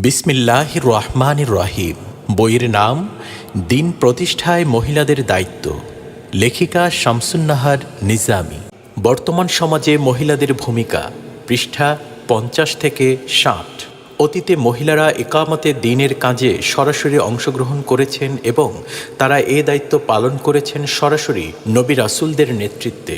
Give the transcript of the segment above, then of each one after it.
বিসমিল্লাহির রহমানির রহিম। বইয়ের নাম দিন প্রতিষ্ঠায় মহিলাদের দায়িত্ব। লেখিকা শামসুন্নাহার নিজামী। বর্তমান সমাজে মহিলাদের ভূমিকা, পৃষ্ঠা 50 থেকে 60। অতীতে মহিলারা ইকামতে দ্বীনের কাজে সরাসরি অংশগ্রহণ করেছেন এবং তারা এ দায়িত্ব পালন করেছেন সরাসরি নবী রাসূলদের নেতৃত্বে।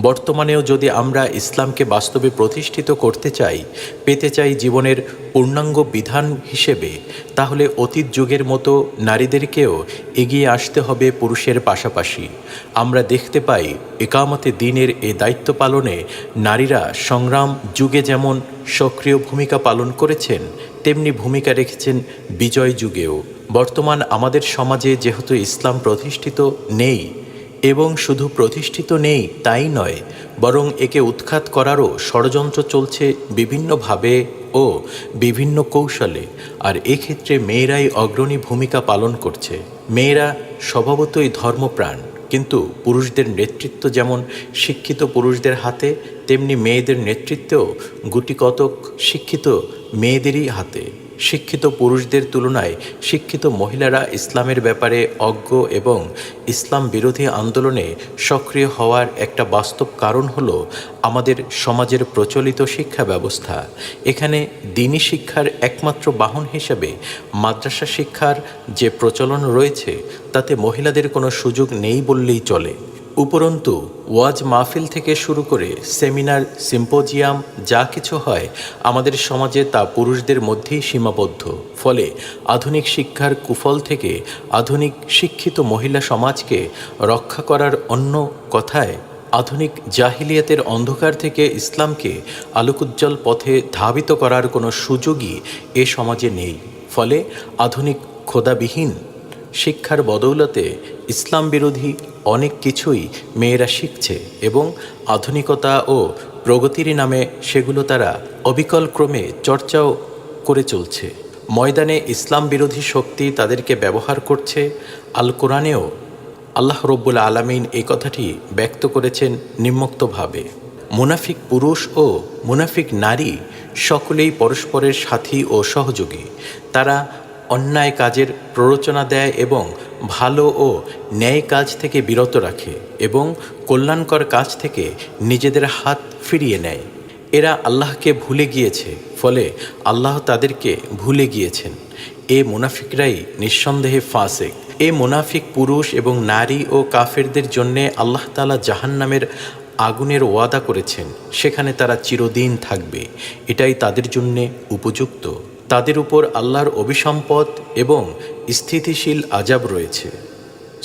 বর্তমানেও যদি আমরা ইসলামকে বাস্তবে প্রতিষ্ঠিত করতে চাই, পেতে চাই জীবনের পূর্ণাঙ্গ বিধান হিসেবে, তাহলে অতীত যুগের মতো নারীদেরকেও এগিয়ে আসতে হবে পুরুষের পাশাপাশি। আমরা দেখতে পাই ইকামতে দ্বীনের এ দায়িত্ব পালনে নারীরা সংগ্রাম যুগে যেমন সক্রিয় ভূমিকা পালন করেছেন, তেমনি ভূমিকা রেখেছেন বিজয় যুগেও। বর্তমান আমাদের সমাজে যেহেতু ইসলাম প্রতিষ্ঠিত নেই, এবং শুধু প্রতিষ্ঠিত নেই তাই নয়, বরং একে উৎখাত করারও ষড়যন্ত্র চলছে বিভিন্নভাবে ও বিভিন্ন কৌশলে। আর এক্ষেত্রে মেয়েরাই অগ্রণী ভূমিকা পালন করছে। মেয়েরা স্বভাবতই ধর্মপ্রাণ, কিন্তু পুরুষদের নেতৃত্ব যেমন শিক্ষিত পুরুষদের হাতে, তেমনি মেয়েদের নেতৃত্বেও গুটিকতক শিক্ষিত মেয়েদেরই হাতে। শিক্ষিত পুরুষদের তুলনায় শিক্ষিত মহিলারা ইসলামের ব্যাপারে অজ্ঞ এবং ইসলাম বিরোধী আন্দোলনে সক্রিয় হওয়ার একটা বাস্তব কারণ হলো আমাদের সমাজের প্রচলিত শিক্ষা ব্যবস্থা। এখানে দ্বীনি শিক্ষার একমাত্র বাহন হিসেবে মাদ্রাসা শিক্ষার যে প্রচলন রয়েছে, তাতে মহিলাদের কোনো সুযোগ নেই বললেই চলে। উপরন্তু ওয়াজ মাহফিল থেকে শুরু করে সেমিনার, সিম্পোজিয়াম যা কিছু হয় আমাদের সমাজে তা পুরুষদের মধ্যেই সীমাবদ্ধ। ফলে আধুনিক শিক্ষার কুফল থেকে আধুনিক শিক্ষিত মহিলা সমাজকে রক্ষা করার, অন্য কথায় আধুনিক জাহিলিয়াতের অন্ধকার থেকে ইসলামকে আলোকোজ্জ্বল পথে ধাবিত করার কোনো সুযোগই এ সমাজে নেই। ফলে আধুনিক খোদাবিহীন শিক্ষার বদৌলতে ইসলাম বিরোধী অনেক কিছুই মেয়েরা শিখছে এবং আধুনিকতা ও প্রগতির নামে সেগুলো তারা অবিকল ক্রমে চর্চাও করে চলছে। ময়দানে ইসলাম বিরোধী শক্তি তাদেরকে ব্যবহার করছে। আল কোরআনেও আল্লাহ রব্বুল আলামিন এই কথাটি ব্যক্ত করেছেন নিম্নোক্তভাবে: মুনাফিক পুরুষ ও মুনাফিক নারী সকলেই পরস্পরের সাথী ও সহযোগী। তারা অন্যায় কাজের প্ররোচনা দেয় এবং ভালো ও ন্যায় কাজ থেকে বিরত রাখে এবং কল্যাণকর কাজ থেকে নিজেদের হাত ফিরিয়ে নেয়। এরা আল্লাহকে ভুলে গিয়েছে, ফলে আল্লাহ তাদেরকে ভুলে গিয়েছেন। এ মুনাফিকরাই নিঃসন্দেহে ফাসিক। এ মুনাফিক পুরুষ এবং নারী ও কাফেরদের জন্যে আল্লাহ তাআলা জাহান্নামের আগুনের ওয়াদা করেছেন, সেখানে তারা চিরদিন থাকবে। এটাই তাদের জন্যে উপযুক্ত। তাদের উপর আল্লাহর অভিসম্পদ এবং স্থিতিশীল আযাব রয়েছে।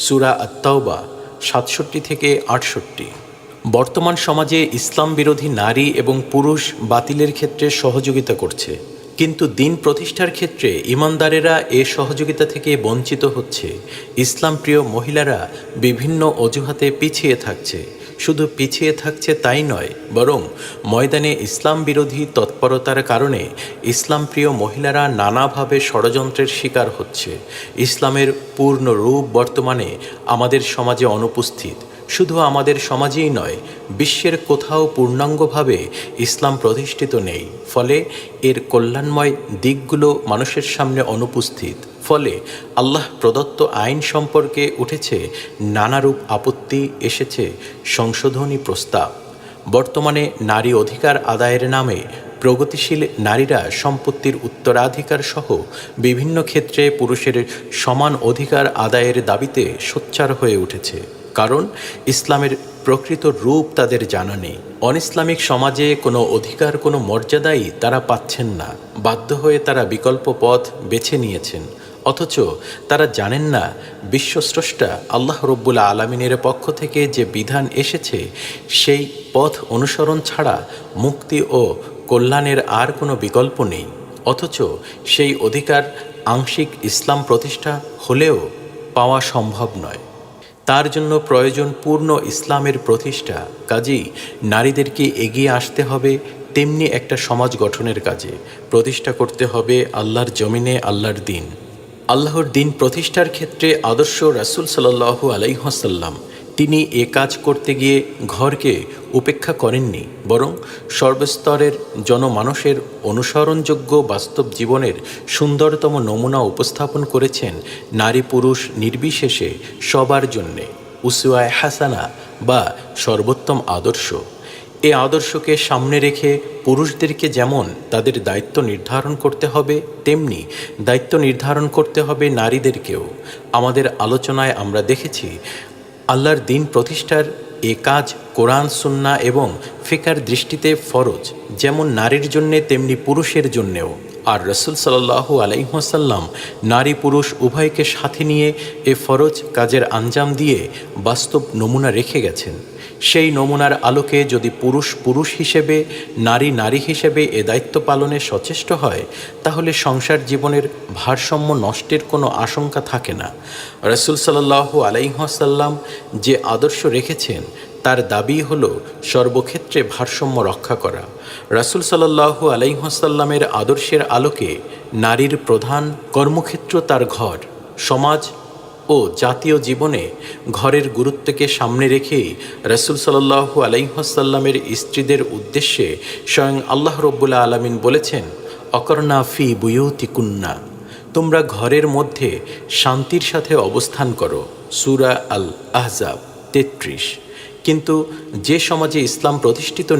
সূরা আত-তাওবা 67 থেকে 68। বর্তমান সমাজে ইসলাম বিরোধী নারী এবং পুরুষ বাতিলের ক্ষেত্রে সহযোগিতা করছে, কিন্তু দ্বীন প্রতিষ্ঠার ক্ষেত্রে ঈমানদারেরা এ সহযোগিতা থেকে বঞ্চিত হচ্ছে। ইসলাম প্রিয় মহিলারা বিভিন্ন অজুহাতে পিছিয়ে থাকছে। শুধু পিছিয়ে থাকছে তাই নয়, বরং ময়দানে ইসলাম বিরোধী তৎপরতার কারণে ইসলাম প্রিয় মহিলারা নানাভাবে ষড়যন্ত্রের শিকার হচ্ছে। ইসলামের পূর্ণ রূপ বর্তমানে আমাদের সমাজে অনুপস্থিত। শুধু আমাদের সমাজেই নয়, বিশ্বের কোথাও পূর্ণাঙ্গভাবে ইসলাম প্রতিষ্ঠিত নেই। ফলে এর কল্যাণময় দিকগুলো মানুষের সামনে অনুপস্থিত। ফলে আল্লাহ প্রদত্ত আইন সম্পর্কে উঠেছে নানারূপ আপত্তি, এসেছে সংশোধনী প্রস্তাব। বর্তমানে নারী অধিকার আদায়ের নামে প্রগতিশীল নারীরা সম্পত্তির উত্তরাধিকার সহ বিভিন্ন ক্ষেত্রে পুরুষের সমান অধিকার আদায়ের দাবিতে সোচ্চার হয়ে উঠেছে, কারণ ইসলামের প্রকৃত রূপ তাদের জানা নেই। অনইসলামিক সমাজে কোনো অধিকার, কোনো মর্যাদাই তারা পাচ্ছেন না। বাধ্য হয়ে তারা বিকল্প পথ বেছে নিয়েছেন, অথচ তারা জানেন না বিশ্বস্রষ্টা আল্লাহ রব্বুল আলামিনের পক্ষ থেকে যে বিধান এসেছে, সেই পথ অনুসরণ ছাড়া মুক্তি ও কল্যাণের আর কোনো বিকল্প নেই। অথচ সেই অধিকার আংশিক ইসলাম প্রতিষ্ঠা হলেও পাওয়া সম্ভব নয়। তার জন্য প্রয়োজন পূর্ণ ইসলামের প্রতিষ্ঠা। কাজেই নারীদেরকে এগিয়ে আসতে হবে তেমনি একটা সমাজ গঠনের কাজে। প্রতিষ্ঠা করতে হবে আল্লাহর জমিনে আল্লাহর দ্বীন। আল্লাহর দ্বীন প্রতিষ্ঠার ক্ষেত্রে আদর্শ রাসূল সাল্লাল্লাহু আলাইহি ওয়াসাল্লাম তিনি এ কাজ করতে গিয়ে ঘরকে উপেক্ষা করেননি, বরং সর্বস্তরের জনমানুষের অনুসরণযোগ্য বাস্তব জীবনের সুন্দরতম নমুনা উপস্থাপন করেছেন নারী পুরুষ নির্বিশেষে সবার জন্যে উসওয়ায়ে হাসানা বা সর্বোত্তম আদর্শ। এ আদর্শকে সামনে রেখে পুরুষদেরকে যেমন তাদের দায়িত্ব নির্ধারণ করতে হবে, তেমনি দায়িত্ব নির্ধারণ করতে হবে নারীদেরকেও। আমাদের আলোচনায় আমরা দেখেছি আল্লাহর দ্বীন প্রতিষ্ঠার এ কাজ কোরআন সুন্নাহ এবং ফিকার দৃষ্টিতে ফরজ, যেমন নারীর জন্যে তেমনি পুরুষের জন্যেও। আর রাসূল সাল্লাল্লাহু আলাইহি ওয়াসাল্লাম নারী পুরুষ উভয়কে সাথে নিয়ে এ ফরজ কাজের আঞ্জাম দিয়ে বাস্তব নমুনা রেখে গেছেন। সেই নমুনার আলোকে যদি পুরুষ পুরুষ হিসেবে, নারী নারী হিসেবে এ দায়িত্ব পালনে সচেষ্ট হয়, তাহলে সংসার জীবনের ভারসাম্য নষ্টের কোনো আশঙ্কা থাকে না। রাসূল সাল্লাল্লাহু আলাইহি ওয়াসাল্লাম যে আদর্শ রেখেছেন তার দাবি হলো সর্বক্ষেত্রে ভারসাম্য রক্ষা করা। রাসূল সাল্লাল্লাহু আলাইহি ওয়াসাল্লামের আদর্শের আলোকে নারীর প্রধান কর্মক্ষেত্র তার ঘর, সমাজ ও জাতীয় জীবনে ঘরের গুরুত্বকে সামনে রেখেই রাসূল সাল্লাল্লাহু আলাইহি ওয়াসাল্লামের স্ত্রীদের উদ্দেশ্যে স্বয়ং আল্লাহ রাব্বুল আলামিন বলেছেন, অকরনা ফি বুয়ুতিকুন্না, তোমরা ঘরের মধ্যে শান্তির সাথে অবস্থান করো। সূরা আল আহজাব 33। কিন্তু যে সমাজে ইসলাম প্রতিষ্ঠিত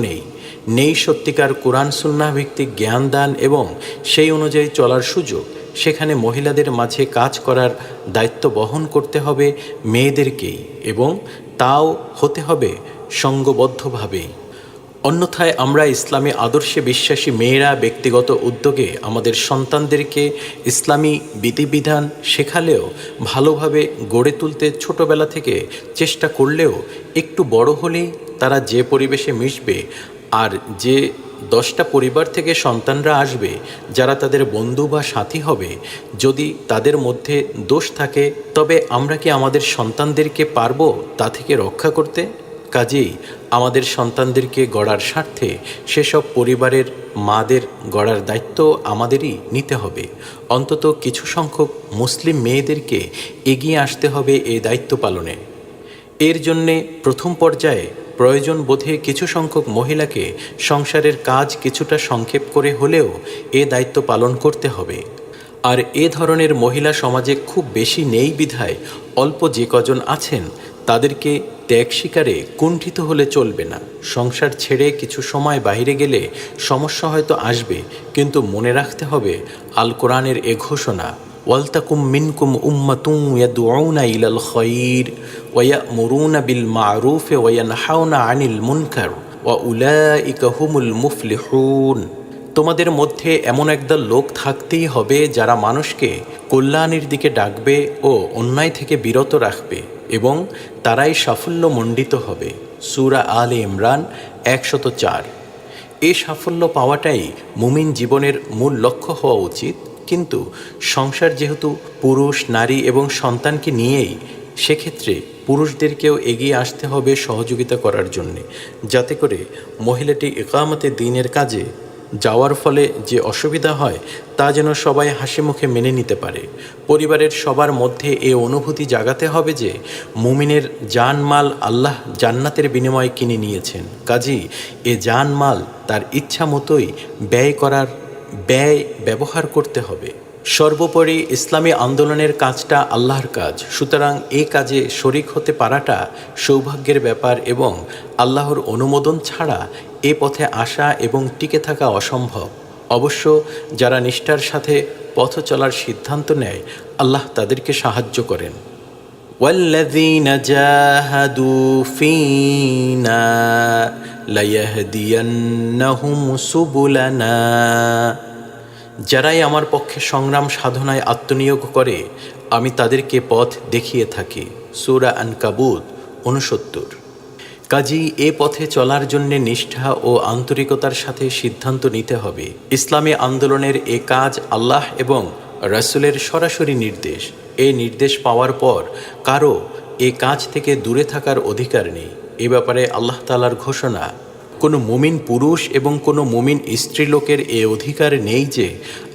নেই সত্যিকার কোরআন সুন্নাহ ভিত্তিক জ্ঞান দান এবং সেই অনুযায়ী চলার সুযোগ, সেখানে মহিলাদের মাঝে কাজ করার দায়িত্ব বহন করতে হবে মেয়েদেরকেই, এবং তাও হতে হবে সঙ্গবদ্ধভাবেই। অন্যথায় আমরা ইসলামী আদর্শে বিশ্বাসী মেয়েরা ব্যক্তিগত উদ্যোগে আমাদের সন্তানদেরকে ইসলামী বিধিবিধান শেখালেও, ভালোভাবে গড়ে তুলতে ছোটবেলা থেকে চেষ্টা করলেও, একটু বড় হলেই তারা যে পরিবেশে মিশবে আর যে 10টা পরিবার থেকে সন্তানরা আসবে যারা তাদের বন্ধু বা সাথী হবে, যদি তাদের মধ্যে দোষ থাকে, তবে আমরা কি আমাদের সন্তানদেরকে পারবো তা থেকে রক্ষা করতে? কাজেই আমাদের সন্তানদেরকে গড়ার স্বার্থে সেসব পরিবারের মাদের গড়ার দায়িত্ব আমাদেরই নিতে হবে। অন্তত কিছু সংখ্যক মুসলিম মেয়েদেরকে এগিয়ে আসতে হবে এই দায়িত্ব পালনে। এর জন্যে প্রথম পর্যায়ে প্রয়োজন বোধে কিছু সংখ্যক মহিলাকে সংসারের কাজ কিছুটা সংক্ষেপ করে হলেও এ দায়িত্ব পালন করতে হবে। আর এ ধরনের মহিলা সমাজে খুব বেশি নেই বিধায় অল্প যে কজন আছেন তাদেরকে ত্যাগ স্বীকারে কুণ্ঠিত হলে চলবে না। সংসার ছেড়ে কিছু সময় বাইরে গেলে সমস্যা হয়তো আসবে, কিন্তু মনে রাখতে হবে আল কোরআনের এ ঘোষণা, ওয়ালতাকুম মিনকুম উম্মাতুন ইয়াদউনা ইলাল খায়র ওয়া ইয়ামুরুনা বিল মা'রুফ ওয়া ইয়ানহাউনা আনিল মুনকার ওয়া উলাইকা হুমুল মুফলিহুন। তোমাদের মধ্যে এমন একদল লোক থাকতেই হবে যারা মানুষকে কল্যাণের দিকে ডাকবে ও অন্যায় থেকে বিরত রাখবে, এবং তারাই সাফল্যমণ্ডিত হবে। সূরা আলে ইমরান 104। এই সাফল্য পাওয়াটাই মুমিন জীবনের মূল লক্ষ্য হওয়া উচিত। কিন্তু সংসার যেহেতু পুরুষ নারী এবং সন্তানকে নিয়েই, সেক্ষেত্রে পুরুষদেরকেও এগিয়ে আসতে হবে সহযোগিতা করার জন্যে, যাতে করে মহিলাটি ইকামতে দ্বীনের কাজে যাওয়ার ফলে যে অসুবিধা হয় তা যেন সবাই হাসি মুখে মেনে নিতে পারে। পরিবারের সবার মধ্যে এ অনুভূতি জাগাতে হবে যে মুমিনের জানমাল আল্লাহ জান্নাতের বিনিময়ে কিনে নিয়েছেন, কাজেই এ জানমাল তার ইচ্ছা মতোই ব্যবহার করতে হবে। সর্বোপরি ইসলামী আন্দোলনের কাজটা আল্লাহর কাজ, সুতরাং এই কাজে শরিক হতে পারাটা সৌভাগ্যের ব্যাপার, এবং আল্লাহর অনুমোদন ছাড়া এ পথে আসা এবং টিকে থাকা অসম্ভব। অবশ্য যারা নিষ্ঠার সাথে পথ চলার সিদ্ধান্ত নেয়, আল্লাহ তাদেরকে সাহায্য করেন। ওয়াল্লাযীনা জাহাদু ফীনা লায়াহদিয়ান্নাহুম সুবুলানা, যারাই আমার পক্ষে সংগ্রাম সাধনায় আত্মনিয়োগ করে আমি তাদেরকে পথ দেখিয়ে থাকি। সূরা আনকাবুত 69। কাজেই এ পথে চলার জন্য নিষ্ঠা ও আন্তরিকতার সাথে সিদ্ধান্ত নিতে হবে। ইসলামী আন্দোলনের এ কাজ আল্লাহ এবং রাসূলের সরাসরি নির্দেশ। এই নির্দেশ পাওয়ার পর কারো এ কাজ থেকে দূরে থাকার অধিকার নেই। এ ব্যাপারে আল্লাহ তাআলার ঘোষণা, কোনো মুমিন পুরুষ এবং কোনো মুমিন স্ত্রীলোকের এ অধিকার নেই যে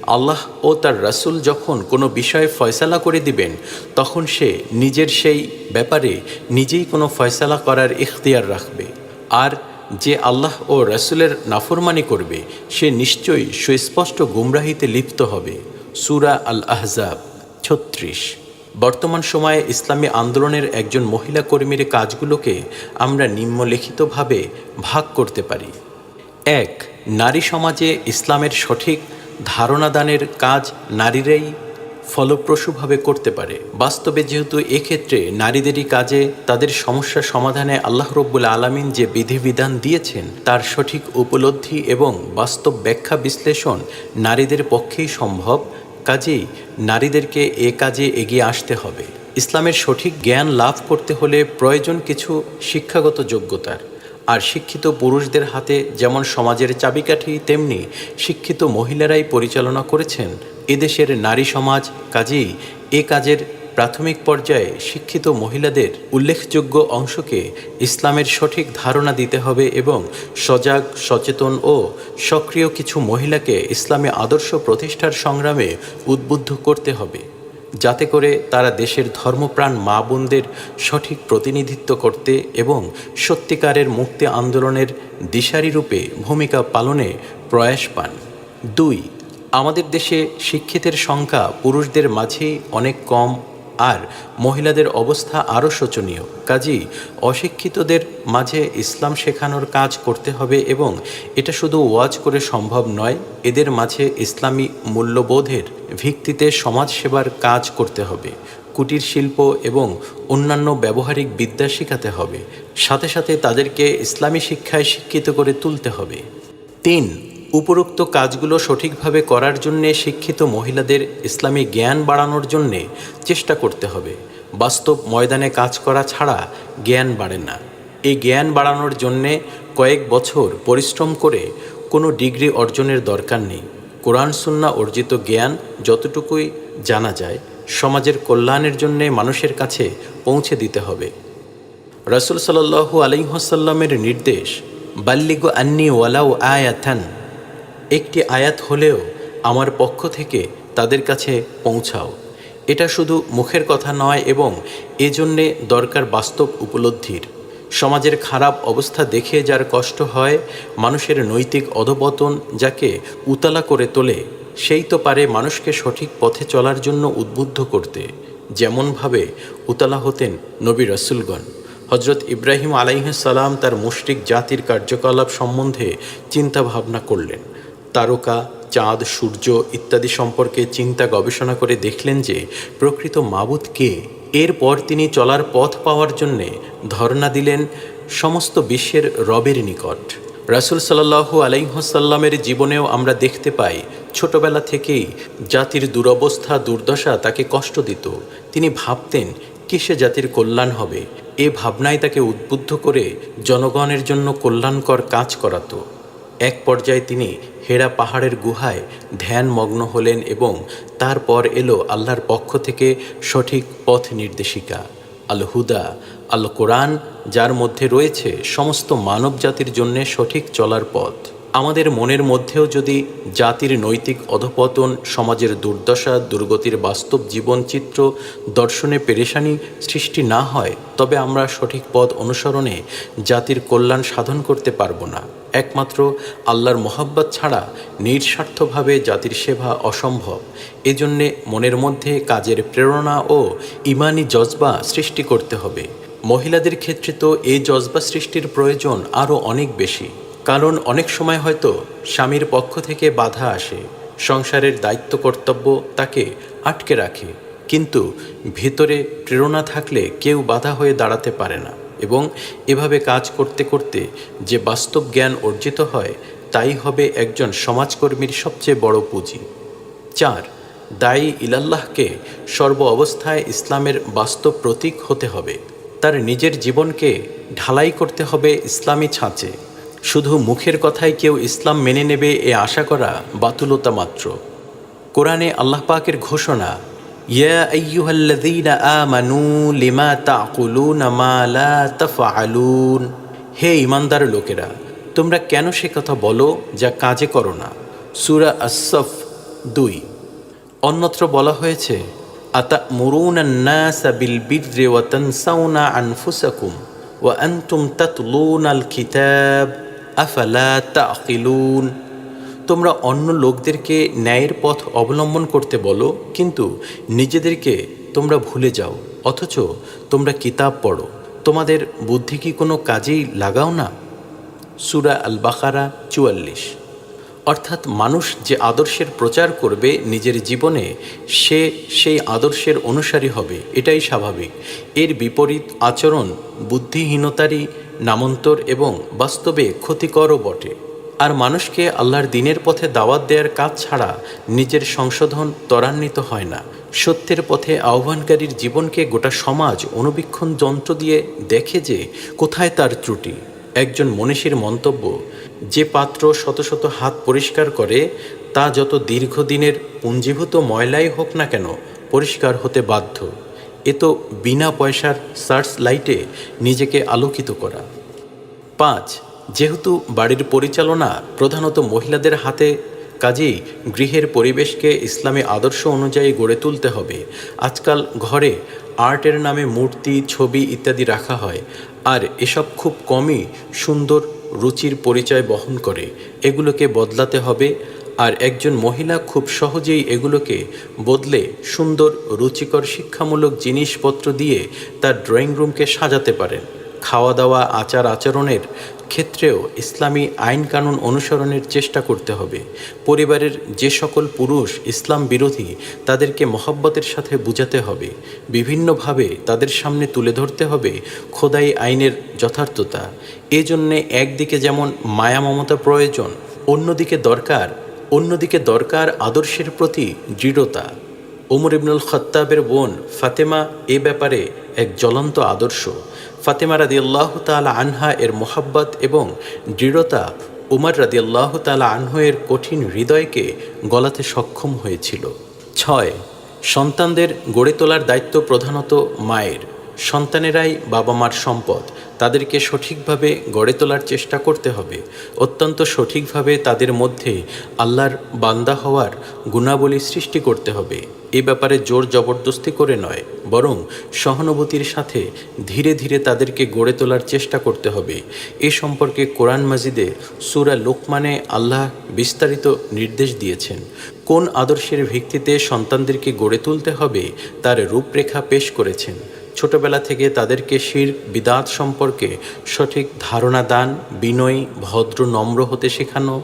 আল্লাহ ও তার রাসূল যখন কোনো বিষয়ে ফয়সালা করে দিবেন তখন সে নিজের সেই ব্যাপারে নিজেই কোনো ফয়সালা করার ইখতিয়ার রাখবে। আর যে আল্লাহ ও রাসূলের নাফরমানি করবে সে নিশ্চয়ই সুস্পষ্ট গুমরাহিতে লিপ্ত হবে। সূরা আল আহজাব ৩৬। বর্তমান সময়ে ইসলামী আন্দোলনের একজন মহিলা কর্মীর কাজগুলোকে আমরা নিম্নলিখিতভাবে ভাগ করতে পারি। ১. নারী সমাজে ইসলামের সঠিক ধারণাদানের কাজ নারীরাই ফলপ্রসূভাবে করতে পারে। বাস্তবে যেহেতু এক্ষেত্রে নারীদেরই কাজে তাদের সমস্যা সমাধানে আল্লাহ রব্বুল আলামিন যে বিধিবিধান দিয়েছেন তার সঠিক উপলব্ধি এবং বাস্তব ব্যাখ্যা বিশ্লেষণ নারীদের পক্ষেই সম্ভব। কাজেই নারীদেরকে এ কাজে এগিয়ে আসতে হবে। ইসলামের সঠিক জ্ঞান লাভ করতে হলে প্রয়োজন কিছু শিক্ষাগত যোগ্যতার। আর শিক্ষিত পুরুষদের হাতে যেমন সমাজের চাবিকাঠি, তেমনি শিক্ষিত মহিলারাই পরিচালনা করেছেন এদেশের নারী সমাজ। কাজেই এ কাজের প্রাথমিক পর্যায়ে শিক্ষিত মহিলাদের উল্লেখযোগ্য অংশকে ইসলামের সঠিক ধারণা দিতে হবে এবং সজাগ, সচেতন ও সক্রিয় কিছু মহিলাকে ইসলামী আদর্শ প্রতিষ্ঠার সংগ্রামে উদ্বুদ্ধ করতে হবে, যাতে করে তারা দেশের ধর্মপ্রাণ মা বোনদের সঠিক প্রতিনিধিত্ব করতে এবং সত্যিকারের মুক্তি আন্দোলনের দিশারিরূপে ভূমিকা পালনে প্রয়াস পান। ২. আমাদের দেশে শিক্ষিতের সংখ্যা পুরুষদের মাঝেই অনেক কম, আর মহিলাদের অবস্থা আরও শোচনীয়। কাজেই অশিক্ষিতদের মাঝে ইসলাম শেখানোর কাজ করতে হবে এবং এটা শুধু ওয়াজ করে সম্ভব নয়, এদের মাঝে ইসলামী মূল্যবোধের ভিত্তিতে সমাজ সেবার কাজ করতে হবে। কুটির শিল্প এবং অন্যান্য ব্যবহারিক বিদ্যা শেখাতে হবে, সাথে সাথে তাদেরকে ইসলামী শিক্ষায় শিক্ষিত করে তুলতে হবে। ৩. উপরোক্ত কাজগুলো সঠিকভাবে করার জন্যে শিক্ষিত মহিলাদের ইসলামী জ্ঞান বাড়ানোর জন্যে চেষ্টা করতে হবে। বাস্তব ময়দানে কাজ করা ছাড়া জ্ঞান বাড়ে না। এই জ্ঞান বাড়ানোর জন্যে কয়েক বছর পরিশ্রম করে কোনো ডিগ্রি অর্জনের দরকার নেই। কোরআন সুন্নাহ অর্জিত জ্ঞান যতটুকুই জানা যায় সমাজের কল্যাণের জন্যে মানুষের কাছে পৌঁছে দিতে হবে। রাসূল সাল্লাল্লাহু আলাইহি ওয়াসাল্লামের নির্দেশ, বাল্লিগু আন্নি ওয়ালাউ আয়াতান, একটি আয়াত হলেও আমার পক্ষ থেকে তাদের কাছে পৌঁছাও। এটা শুধু মুখের কথা নয় এবং এজন্যে দরকার বাস্তব উপলব্ধির। সমাজের খারাপ অবস্থা দেখে যার কষ্ট হয়, মানুষের নৈতিক অধঃপতন যাকে উতলা করে তোলে, সেই তো পারে মানুষকে সঠিক পথে চলার জন্য উদ্বুদ্ধ করতে। যেমনভাবে উতলা হতেন নবী রাসূলগণ। হজরত ইব্রাহিম আলাইহিস সালাম তার মুশরিক জাতির কার্যকলাপ সম্বন্ধে চিন্তা ভাবনা করলেন। তারকা, চাঁদ, সূর্য ইত্যাদি সম্পর্কে চিন্তা গবেষণা করে দেখলেন যে প্রকৃত মাবুদ কে। এরপর তিনি চলার পথ পাওয়ার জন্যে ধর্ণা দিলেন সমস্ত বিশ্বের রবের নিকট। রাসূল সাল্লাল্লাহু আলাইহি ওয়াসাল্লামের জীবনেও আমরা দেখতে পাই ছোটবেলা থেকেই জাতির দুরবস্থা, দুর্দশা তাকে কষ্ট দিত। তিনি ভাবতেন কিসে জাতির কল্যাণ হবে। এ ভাবনায় তাকে উদ্বুদ্ধ করে জনগণের জন্য কল্যাণকর কাজ করাতো। এক পর্যায়ে তিনি হেরা পাহাড়ের গুহায় ধ্যানমগ্ন হলেন এবং তারপর এলো আল্লাহর পক্ষ থেকে সঠিক পথ নির্দেশিকা আল হুদা, আল কোরআন, যার মধ্যে রয়েছে সমস্ত মানব জাতির জন্য সঠিক চলার পথ। আমাদের মনের মধ্যেও যদি জাতির নৈতিক অধঃপতন, সমাজের দুর্দশা, দুর্গতির বাস্তব জীবনচিত্র দর্শনে পেরেশানি সৃষ্টি না হয়, তবে আমরা সঠিক পথ অনুসরণে জাতির কল্যাণ সাধন করতে পারবো না। একমাত্র আল্লাহর মহব্বত ছাড়া নিঃস্বার্থভাবে জাতির সেবা অসম্ভব। এজন্যে মনের মধ্যে কাজের প্রেরণা ও ইমানি জজবা সৃষ্টি করতে হবে। মহিলাদের ক্ষেত্রে তো এই জজবা সৃষ্টির প্রয়োজন আরও অনেক বেশি। কারণ অনেক সময় হয়তো স্বামীর পক্ষ থেকে বাধা আসে, সংসারের দায়িত্ব কর্তব্য তাকে আটকে রাখে, কিন্তু ভেতরে প্রেরণা থাকলে কেউ বাধা হয়ে দাঁড়াতে পারে না এবং এভাবে কাজ করতে করতে যে বাস্তব জ্ঞান অর্জিত হয় তাই হবে একজন সমাজকর্মীর সবচেয়ে বড় পুঁজি। ৪. দায়ী ইলাল্লাহকে সর্ব অবস্থায় ইসলামের বাস্তব প্রতীক হতে হবে। তার নিজের জীবনকে ঢালাই করতে হবে ইসলামী ছাঁচে। শুধু মুখের কথায় কেউ ইসলাম মেনে নেবে এ আশা করা বাতুলতা মাত্র। কোরআনে আল্লাহ পাকের ঘোষণা, ইয়া আইয়ুহাল্লাযীনা আমানু লিমা তাকুলুনা মা লা তাফআলুন, হে ঈমানদার লোকেরা, তোমরা কেন সে কথা বলো যা কাজে করো না? সূরা আস-সফ 2। অন্যত্র বলা হয়েছে, আতা'মুরুনা আন-নাসা বিল বিররি ওয়া তানসাউনা আনফুসাকুম ওয়া আনতুম তাতলুনাল কিতাব আফালা তা'কিলুন। তোমরা অন্য লোকদেরকে ন্যায়ের পথ অবলম্বন করতে বলো, কিন্তু নিজেদেরকে তোমরা ভুলে যাও, অথচ তোমরা কিতাব পড়ো। তোমাদের বুদ্ধি কি কোনো কাজেই লাগাও না? সূরা আল-বাকারা 44। অর্থাৎ মানুষ যে আদর্শের প্রচার করবে নিজের জীবনে, সে সেই আদর্শের অনুসারী হবে, এটাই স্বাভাবিক। এর বিপরীত আচরণ বুদ্ধিহীনতারই নামান্তর এবং বাস্তবে ক্ষতিকরও বটে। আর মানুষকে আল্লাহর দ্বীনের পথে দাওয়াত দেওয়ার কাজ ছাড়া নিজের সংশোধন ত্বরান্বিত হয় না। সত্যের পথে আহ্বানকারীর জীবনকে গোটা সমাজ অনুবীক্ষণ যন্ত্র দিয়ে দেখে যে কোথায় তার ত্রুটি। একজন মনীষীর মন্তব্য, যে পাত্র শত শত হাত পরিষ্কার করে তা যত দীর্ঘদিনের পুঞ্জীভূত ময়লাই হোক না কেন পরিষ্কার হতে বাধ্য। এ তো বিনা পয়সার সার্চ লাইটে নিজেকে আলোকিত করা। 5, যেহেতু বাড়ির পরিচালনা প্রধানত মহিলাদের হাতে, কাজেই গৃহের পরিবেশকে ইসলামী আদর্শ অনুযায়ী গড়ে তুলতে হবে। আজকাল ঘরে আর্টের নামে মূর্তি, ছবি ইত্যাদি রাখা হয়, আর এসব খুব কমই সুন্দর রুচির পরিচয় বহন করে। এগুলোকে বদলাতে হবে, আর একজন মহিলা খুব সহজেই এগুলোকে বদলে সুন্দর রুচিকর শিক্ষামূলক জিনিসপত্র দিয়ে তার ড্রয়িং রুমকে সাজাতে পারেন। খাওয়া দাওয়া, আচার আচরণের ক্ষেত্রেও ইসলামী আইন কানুন অনুসরণের চেষ্টা করতে হবে। পরিবারের যে সকল পুরুষ ইসলাম বিরোধী তাদেরকে মহব্বতের সাথে বুঝাতে হবে। বিভিন্নভাবে তাদের সামনে তুলে ধরতে হবে খোদাই আইনের যথার্থতা। এজন্যে একদিকে যেমন মায়া মমতা প্রয়োজন, অন্যদিকে দরকার আদর্শের প্রতি দৃঢ়তা। ওমর ইবনুল খাত্তাবের বোন ফাতেমা এ ব্যাপারে এক জ্বলন্ত আদর্শ। ফাতেমা রাদিয়াল্লাহু তাআলা আনহা এর মোহাব্বত এবং দৃঢ়তা উমর রাদিয়াল্লাহু তাআলা আনহু এর কঠিন হৃদয়কে গলাতে সক্ষম হয়েছিল। 6, সন্তানদের গড়ে তোলার দায়িত্ব প্রধানত মায়ের। সন্তানেরাই বাবা মার সম্পদ। তাদেরকে সঠিকভাবে গড়ে তোলার চেষ্টা করতে হবে। অত্যন্ত সঠিকভাবে তাদের মধ্যে আল্লাহর বান্দা হওয়ার গুণাবলী সৃষ্টি করতে হবে। এ ব্যাপারে জোর জবরদস্তি করে নয়, বরং সহানুভূতির সাথে ধীরে ধীরে তাদেরকে গড়ে তোলার চেষ্টা করতে হবে। এ সম্পর্কে কোরআন মাজিদে সূরা লোকমানে আল্লাহ বিস্তারিত নির্দেশ দিয়েছেন। কোন আদর্শের ভিত্তিতে সন্তানদেরকে গড়ে তুলতে হবে তার রূপরেখা পেশ করেছেন। ছোটবেলা থেকে তাদেরকে শিরক বিদআত সম্পর্কে সঠিক ধারণা দান, বিনয়ী, ভদ্র, নম্র হতে শেখানো,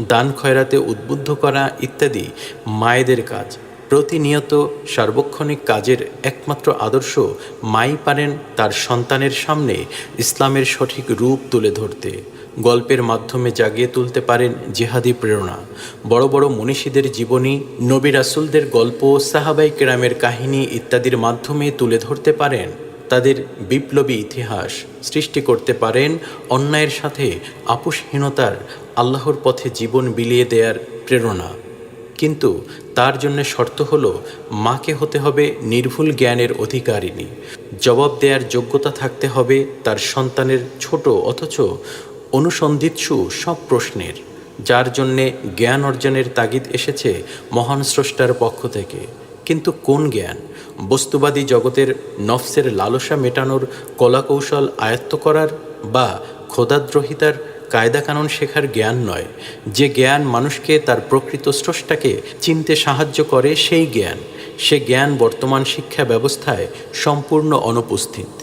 দান খয়রাতে উদ্বুদ্ধ করা ইত্যাদি মায়েদের কাজ। প্রতিনিয়ত সার্বক্ষণিক কাজের একমাত্র আদর্শ মাই পারেন তার সন্তানের সামনে ইসলামের সঠিক রূপ তুলে ধরতে। গল্পের মাধ্যমে জাগিয়ে তুলতে পারেন জিহাদি প্রেরণা। বড় বড় মনীষীদের জীবনী, নবী রাসূলদের গল্প, সাহাবায়ে কেরামের কাহিনী ইত্যাদির মাধ্যমে তুলে ধরতে পারেন তাদের বিপ্লবী ইতিহাস। সৃষ্টি করতে পারেন অন্যায়ের সাথে আপোষহীনতার, আল্লাহর পথে জীবন বিলিয়ে দেওয়ার প্রেরণা। কিন্তু তার জন্য শর্ত হলো মাকে হতে হবে নির্ভুল জ্ঞানের অধিকারিণী। জবাব দেওয়ার যোগ্যতা থাকতে হবে তার সন্তানের ছোট অথচ অনুসন্ধিৎসু সব প্রশ্নের, যার জন্যে জ্ঞান অর্জনের তাগিদ এসেছে মহান স্রষ্টার পক্ষ থেকে। কিন্তু কোন জ্ঞান? বস্তুবাদী জগতের নফসের লালসা মেটানোর কলাকৌশল আয়ত্ত করার বা খোদাদ্রোহিতার কায়দা কানুন শেখার জ্ঞান নয়। যে জ্ঞান মানুষকে তার প্রকৃত স্রষ্টাকে চিনতে সাহায্য করে সেই জ্ঞান, সে জ্ঞান বর্তমান শিক্ষা ব্যবস্থায় সম্পূর্ণ অনুপস্থিত।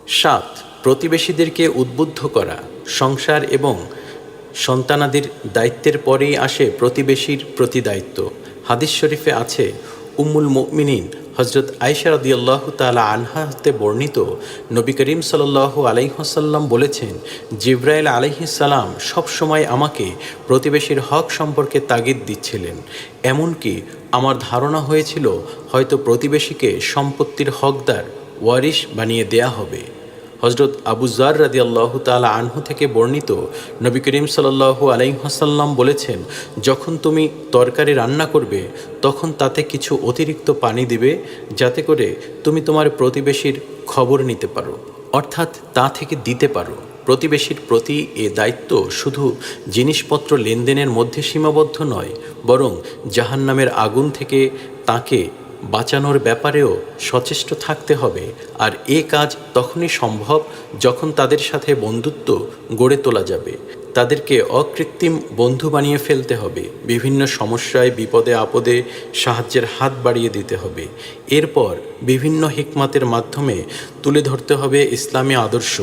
7, প্রতিবেশীদেরকে উদ্বুদ্ধ করা। সংসার এবং সন্তানাদির দায়িত্বের পরেই আসে প্রতিবেশীর প্রতি দায়িত্ব। হাদিস শরীফে আছে, উম্মুল মুমিনিন হযরত আয়েশা রাদিয়াল্লাহু তাআলা আনহা হতে বর্ণিত, নবী করিম সাল্লাল্লাহু আলাইহি ওয়াসাল্লাম বলেছেন, জিবরাইল আলাইহিস সালাম সবসময় আমাকে প্রতিবেশীর হক সম্পর্কে তাগিদ দিচ্ছিলেন। এমনকি আমার ধারণা হয়েছিল হয়তো প্রতিবেশীকে সম্পত্তির হকদার, ওয়ারিশ বানিয়ে দেয়া হবে। হযরত আবু যর রাদিয়াল্লাহু তাআলা আনহু থেকে বর্ণিত, নবী করিম সাল্লাল্লাহু আলাইহি ওয়াসাল্লাম বলেছেন, যখন তুমি তরকারি রান্না করবে তখন তাতে কিছু অতিরিক্ত পানি দিবে, যাতে করে তুমি তোমার প্রতিবেশীর খবর নিতে পারো, অর্থাৎ তা থেকে দিতে পারো। প্রতিবেশীর প্রতি এ দায়িত্ব শুধু জিনিসপত্র লেনদেনের মধ্যে সীমাবদ্ধ নয়, বরং জাহান্নামের আগুন থেকে তাকে বাঁচানোর ব্যাপারেও সচেষ্ট থাকতে হবে। আর এ কাজ তখনই সম্ভব যখন তাদের সাথে বন্ধুত্ব গড়ে তোলা যাবে। তাদেরকে অকৃত্রিম বন্ধু বানিয়ে ফেলতে হবে, বিভিন্ন সমস্যায় বিপদে আপদে সাহায্যের হাত বাড়িয়ে দিতে হবে। এরপর বিভিন্ন হিকমতের মাধ্যমে তুলে ধরতে হবে ইসলামী আদর্শ।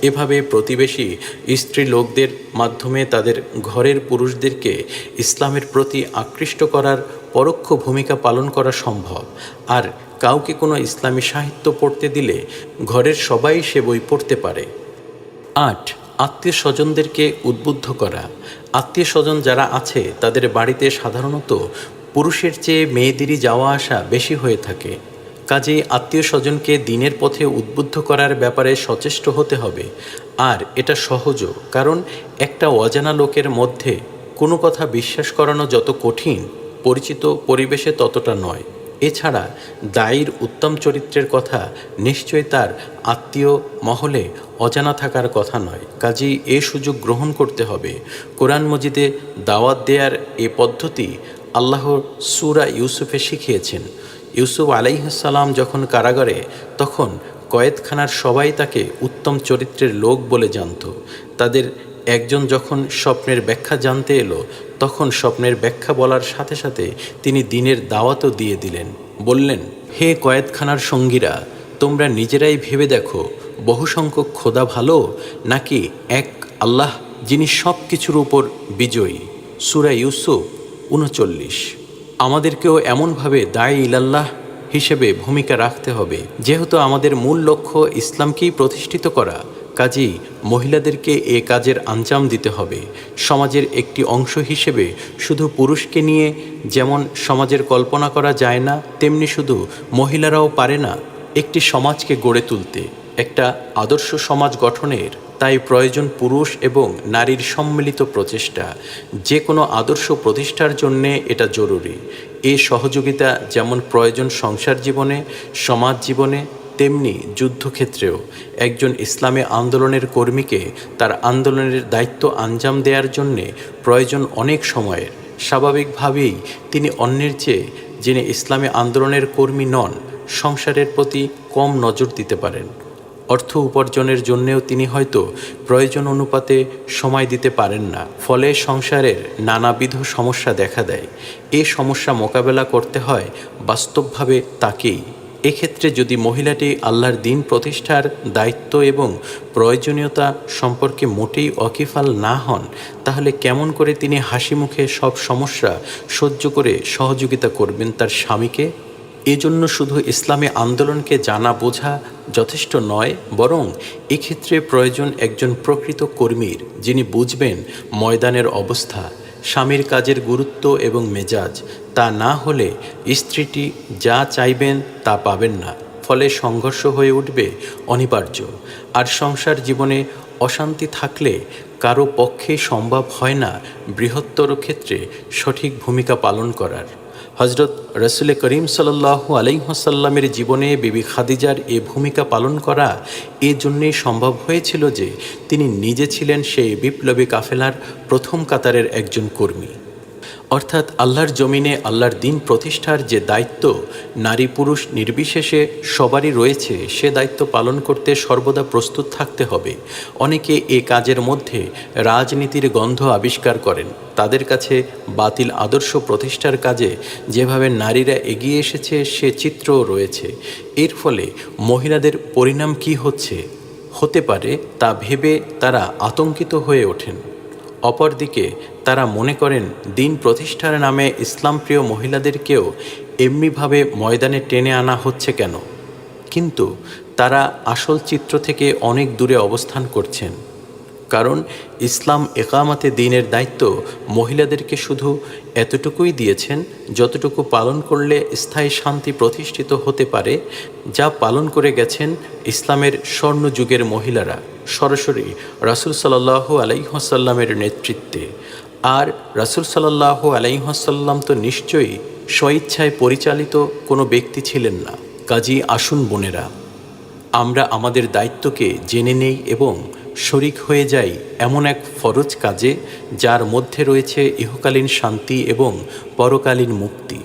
এভাবে প্রতিবেশী স্ত্রী লোকদের মাধ্যমে তাদের ঘরের পুরুষদেরকে ইসলামের প্রতি আকৃষ্ট করার পরোক্ষ ভূমিকা পালন করা সম্ভব। আর কাউকে কোনো ইসলামী সাহিত্য পড়তে দিলে ঘরের সবাই সে বই পড়তে পারে। 8. আত্মীয় স্বজনদেরকে উদ্বুদ্ধ করা। আত্মীয় স্বজন যারা আছে তাদের বাড়িতে সাধারণত পুরুষের চেয়ে মেয়েদেরই যাওয়া আসা বেশি হয়ে থাকে। কাজেই আত্মীয় স্বজনকে দিনের পথে উদ্বুদ্ধ করার ব্যাপারে সচেষ্ট হতে হবে। আর এটা সহজও, কারণ একটা অজানা লোকের মধ্যে কোনো কথা বিশ্বাস করানো যত কঠিন, পরিচিত পরিবেশে ততটা নয়। এছাড়া দায়ীর উত্তম চরিত্রের কথা নিশ্চয় তার আত্মীয় মহলে অজানা থাকার কথা নয়। কাজেই এ সুযোগ গ্রহণ করতে হবে। কোরআন মজিদে দাওয়াত দেয়ার এ পদ্ধতি আল্লাহ সূরা ইউসুফে শিখিয়েছেন। ইউসুফ আলাইহিসসালাম যখন কারাগারে, তখন কয়েদখানার সবাই তাকে উত্তম চরিত্রের লোক বলে জানত। তাদের একজন যখন স্বপ্নের ব্যাখ্যা জানতে এলো, তখন স্বপ্নের ব্যাখ্যা বলার সাথে সাথে তিনি দিনের দাওয়াতও দিয়ে দিলেন। বললেন, হে কয়েদখানার সঙ্গীরা, তোমরা নিজেরাই ভেবে দেখো, বহুসংখ্যক খোদা ভালো নাকি এক আল্লাহ, যিনি সব কিছুর উপর বিজয়ী। সূরা ইউসুফ 39। আমাদেরকেও এমনভাবে দায়ী ইলাল্লাহ হিসেবে ভূমিকা রাখতে হবে। যেহেতু আমাদের মূল লক্ষ্য ইসলামকেই প্রতিষ্ঠিত করা, কাজেই মহিলাদেরকে এ কাজের আঞ্জাম দিতে হবে। সমাজের একটি অংশ হিসেবে শুধু পুরুষকে নিয়ে যেমন সমাজের কল্পনা করা যায় না, তেমনি শুধু মহিলারাও পারে না একটি সমাজকে গড়ে তুলতে, একটা আদর্শ সমাজ গঠনের। তাই প্রয়োজন পুরুষ এবং নারীর সম্মিলিত প্রচেষ্টা। যে কোনো আদর্শ প্রতিষ্ঠার জন্যে এটা জরুরি। এই সহযোগিতা যেমন প্রয়োজন সংসার জীবনে, সমাজ জীবনে, তেমনি যুদ্ধক্ষেত্রেও। একজন ইসলামী আন্দোলনের কর্মীকে তার আন্দোলনের দায়িত্ব আঞ্জাম দেওয়ার জন্যে প্রয়োজন অনেক সময়ের। স্বাভাবিকভাবেই তিনি অন্যের চেয়ে, যিনি ইসলামী আন্দোলনের কর্মী নন, সংসারের প্রতি কম নজর দিতে পারেন। অর্থ উপার্জনের জন্যেও তিনি হয়তো প্রয়োজন অনুপাতে সময় দিতে পারেন না। ফলে সংসারের নানাবিধ সমস্যা দেখা দেয়। এই সমস্যা মোকাবেলা করতে হয় বাস্তবভাবে তাকেই। এক্ষেত্রে যদি মহিলাটি আল্লাহর দ্বীন প্রতিষ্ঠার দায়িত্ব এবং প্রয়োজনীয়তা সম্পর্কে মোটেই ওয়াকিফাল না হন, তাহলে কেমন করে তিনি হাসি মুখে সব সমস্যা সহ্য করে সহযোগিতা করবেন তার স্বামীকে? এজন্য শুধু ইসলামী আন্দোলনকে জানা বোঝা যথেষ্ট নয়, বরং এক্ষেত্রে প্রয়োজন একজন প্রকৃত কর্মীর, যিনি বুঝবেন ময়দানের অবস্থা, স্বামীর কাজের গুরুত্ব এবং মেজাজ। তা না হলে স্ত্রীটি যা চাইবেন তা পাবেন না। ফলে সংঘর্ষ হয়ে উঠবে অনিবার্য। আর সংসার জীবনে অশান্তি থাকলে কারো পক্ষেই সম্ভব হয় না বৃহত্তর ক্ষেত্রে সঠিক ভূমিকা পালন করার। হজরত রসুল করিম সাল্লাল্লাহু আলাইহি ওয়াসাল্লামের জীবনে বিবি খাদিজার এ ভূমিকা পালন করা এ জন্যেই সম্ভব হয়েছিল যে তিনি নিজে ছিলেন সেই বিপ্লবী কাফেলার প্রথম কাতারের একজন কর্মী। অর্থাৎ আল্লাহর জমিনে আল্লাহর দ্বীন প্রতিষ্ঠার যে দায়িত্ব নারী পুরুষ নির্বিশেষে সবারই রয়েছে, সে দায়িত্ব পালন করতে সর্বদা প্রস্তুত থাকতে হবে। অনেকে এ কাজের মধ্যে রাজনীতির গন্ধ আবিষ্কার করেন। তাদের কাছে বাতিল আদর্শ প্রতিষ্ঠার কাজে যেভাবে নারীরা এগিয়ে এসেছে সে চিত্রও রয়েছে। এর ফলে মহিলাদের পরিণাম কী হতে পারে তা ভেবে তারা আতঙ্কিত হয়ে ওঠেন। অপরদিকে তারা মনে করেন দ্বীন প্রতিষ্ঠার নামে ইসলামপ্রিয় মহিলাদেরকেও এমনিভাবে ময়দানে টেনে আনা হচ্ছে কেন? কিন্তু তারা আসল চিত্র থেকে অনেক দূরে অবস্থান করছেন। কারণ ইসলাম একামাতে দ্বীনের দায়িত্ব মহিলাদেরকে শুধু এতটুকুই দিয়েছেন যতটুকু পালন করলে স্থায়ী শান্তি প্রতিষ্ঠিত হতে পারে, যা পালন করে গেছেন ইসলামের স্বর্ণযুগের মহিলারা সরাসরি রাসূল সাল্লাল্লাহু আলাইহি ওয়াসাল্লামের নেতৃত্বে। আর রাসূল সাল্লাল্লাহু আলাইহি ওয়াসাল্লাম তো নিশ্চয়ই স্বইচ্ছায় পরিচালিত কোনো ব্যক্তি ছিলেন না। কাজী আসুন বোনেরা, আমরা আমাদের দায়িত্বকে জেনে নেই এবং শরিক হয়ে যাই এমন এক ফরজ কাজে যার মধ্যে রয়েছে ইহকালীন শান্তি এবং পরকালীন মুক্তি।